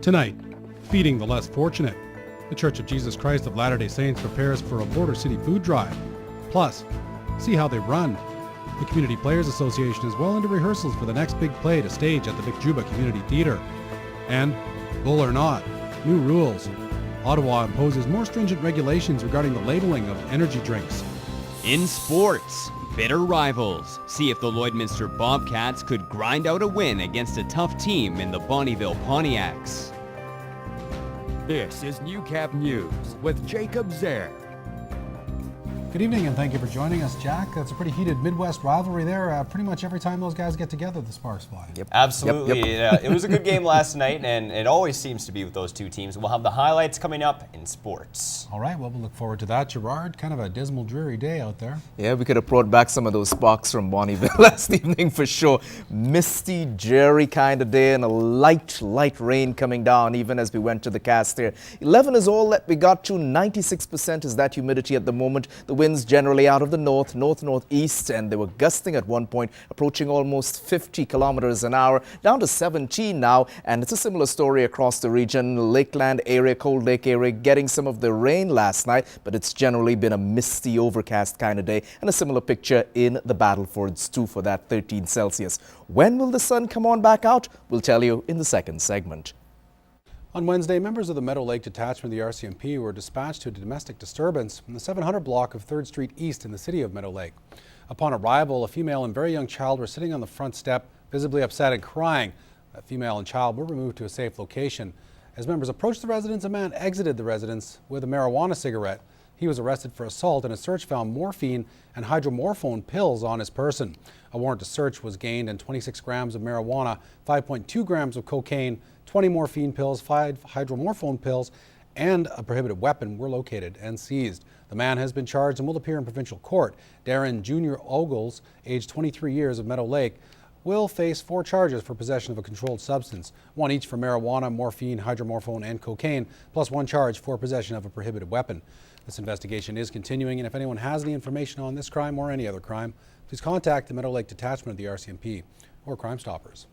Tonight, feeding the less fortunate. The Church of Jesus Christ of Latter-day Saints prepares for a Border City food drive. Plus, see how they run. The Community Players Association is well into rehearsals for the next big play to stage at the Big Juba Community Theatre. And, bull or not, new rules. Ottawa imposes more stringent regulations regarding the labeling of energy drinks. In sports, bitter rivals. See if the Lloydminster Bobcats could grind out a win against a tough team in the Bonnyville Pontiacs. This is Newcap News with Jacob Zaire. Good evening and thank you for joining us, Jack. That's a pretty heated Midwest rivalry there. Pretty much every time those guys get together, the sparks fly. Yep. Absolutely. Yep. It was a good game last night, and it always seems to be with those two teams. We'll have the highlights coming up in sports. All right, well, we'll look forward to that. Gerard, kind of a dismal, dreary day out there. Yeah, we could have brought back some of those sparks from Bonnyville last evening for sure. Misty, dreary kind of day and a light rain coming down even as we went to the cast there. 11 is all that we got to. 96% is that humidity at the moment. The winds generally out of the northeast, and they were gusting at one point, approaching almost 50 kilometers an hour, down to 17 now. And it's a similar story across the region. Lakeland area, Cold Lake area, getting some of the rain last night, but it's generally been a misty, overcast kind of day. And a similar picture in the Battlefords too for that 13 Celsius. When will the sun come on back out? We'll tell you in the second segment. On Wednesday, members of the Meadow Lake Detachment of the RCMP were dispatched to a domestic disturbance in the 700 block of 3rd Street East in the city of Meadow Lake. Upon arrival, a female and very young child were sitting on the front step, visibly upset and crying. The female and child were removed to a safe location. As members approached the residence, a man exited the residence with a marijuana cigarette. He was arrested for assault, and a search found morphine and hydromorphone pills on his person. A warrant to search was gained, and 26 grams of marijuana, 5.2 grams of cocaine, 20 morphine pills, 5 hydromorphone pills, and a prohibited weapon were located and seized. The man has been charged and will appear in provincial court. Darren Jr. Ogles, age 23 years, of Meadow Lake, will face 4 charges for possession of a controlled substance, 1 each for marijuana, morphine, hydromorphone, and cocaine, plus 1 charge for possession of a prohibited weapon. This investigation is continuing, and if anyone has any information on this crime or any other crime, please contact the Meadow Lake Detachment of the RCMP or Crime Stoppers.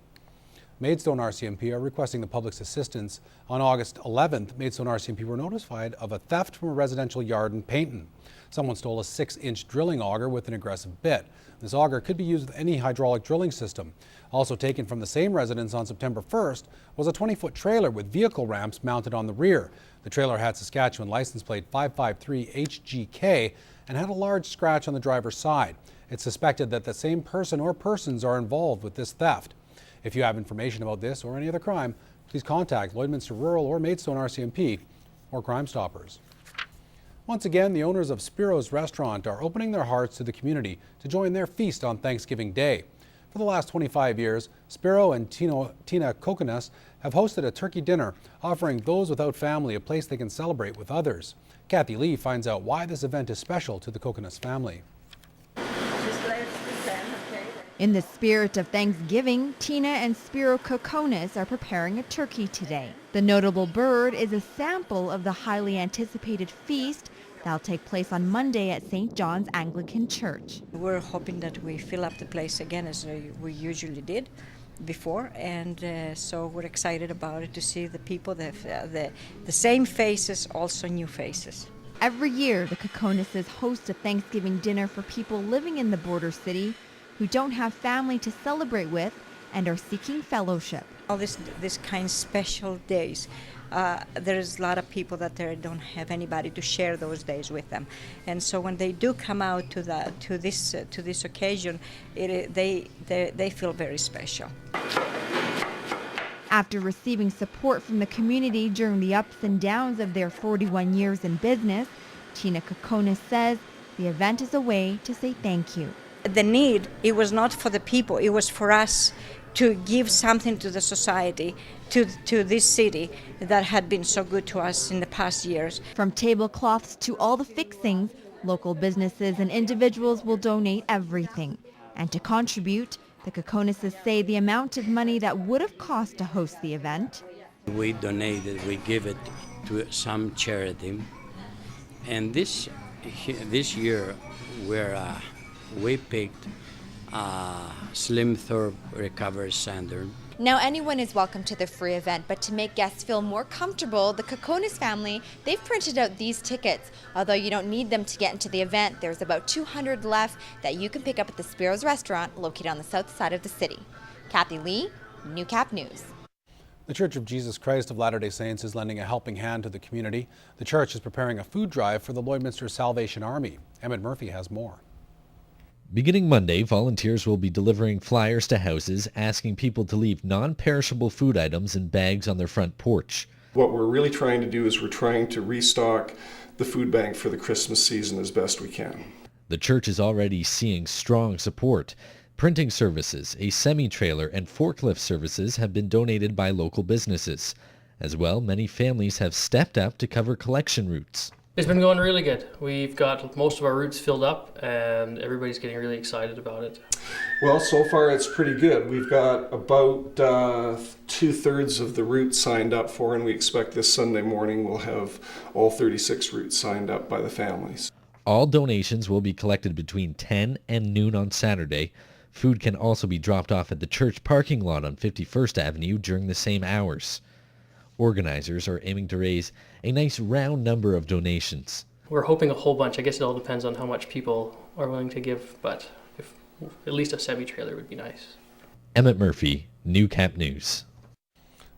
Maidstone RCMP are requesting the public's assistance. On August 11th, Maidstone RCMP were notified of a theft from a residential yard in Paynton. Someone stole a 6-inch drilling auger with an aggressive bit. This auger could be used with any hydraulic drilling system. Also taken from the same residence on September 1st was a 20-foot trailer with vehicle ramps mounted on the rear. The trailer had Saskatchewan license plate 553HGK and had a large scratch on the driver's side. It's suspected that the same person or persons are involved with this theft. If you have information about this or any other crime, please contact Lloydminster Rural or Maidstone RCMP or Crime Stoppers. Once again, the owners of Spiros restaurant are opening their hearts to the community to join their feast on Thanksgiving Day. For the last 25 years, Spiro and Tina Kokonas have hosted a turkey dinner, offering those without family a place they can celebrate with others. Kathy Lee finds out why this event is special to the Kokonas family. In the spirit of Thanksgiving, Tina and Spiro Kokonas are preparing a turkey today. The notable bird is a sample of the highly anticipated feast that'll take place on Monday at St. John's Anglican Church. We're hoping that we fill up the place again as we usually did before, and so we're excited about it to see the people, the same faces, also new faces. Every year, the Kokonases host a Thanksgiving dinner for people living in the border city who don't have family to celebrate with and are seeking fellowship. All this kind of special days, there's a lot of people that don't have anybody to share those days with them, and so when they do come out to this occasion, they feel very special. After receiving support from the community during the ups and downs of their 41 years in business, Tina Kokonas says the event is a way to say thank you. The need, it was not for the people, it was for us to give something to the society, to this city that had been so good to us in the past years. From tablecloths to all the fixings, local businesses and individuals will donate everything. And to contribute, the Kokonases say the amount of money that would have cost to host the event. We donated, we give it to some charity. And this year we picked Slim Thorpe Recovery Center Now anyone is welcome to the free event, but to make guests feel more comfortable, the Kokonas family, they've printed out these tickets. Although you don't need them to get into the event, there's about 200 left that you can pick up at the Spiros restaurant located on the south side of the city. Kathy Lee, New Cap News. The Church of Jesus Christ of Latter-day Saints is lending a helping hand to the community. The church is preparing a food drive for the Lloydminster Salvation Army. Emmett Murphy has more. Beginning Monday, volunteers will be delivering flyers to houses asking people to leave non-perishable food items in bags on their front porch. What we're really trying to do is we're trying to restock the food bank for the Christmas season as best we can. The church is already seeing strong support. Printing services, a semi-trailer, and forklift services have been donated by local businesses. As well, many families have stepped up to cover collection routes. It's been going really good. We've got most of our routes filled up and everybody's getting really excited about it. Well, so far it's pretty good. We've got about 2/3 of the routes signed up for, and we expect this Sunday morning we'll have all 36 routes signed up by the families. All donations will be collected between 10 and noon on Saturday. Food can also be dropped off at the church parking lot on 51st Avenue during the same hours. Organizers are aiming to raise a nice round number of donations. We're hoping a whole bunch. I guess it all depends on how much people are willing to give, but if at least a semi-trailer would be nice. Emmett Murphy, New Cap News.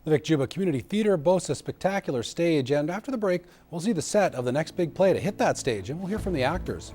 The Vic Juba Community Theatre boasts a spectacular stage, and after the break, we'll see the set of the next big play to hit that stage, and we'll hear from the actors.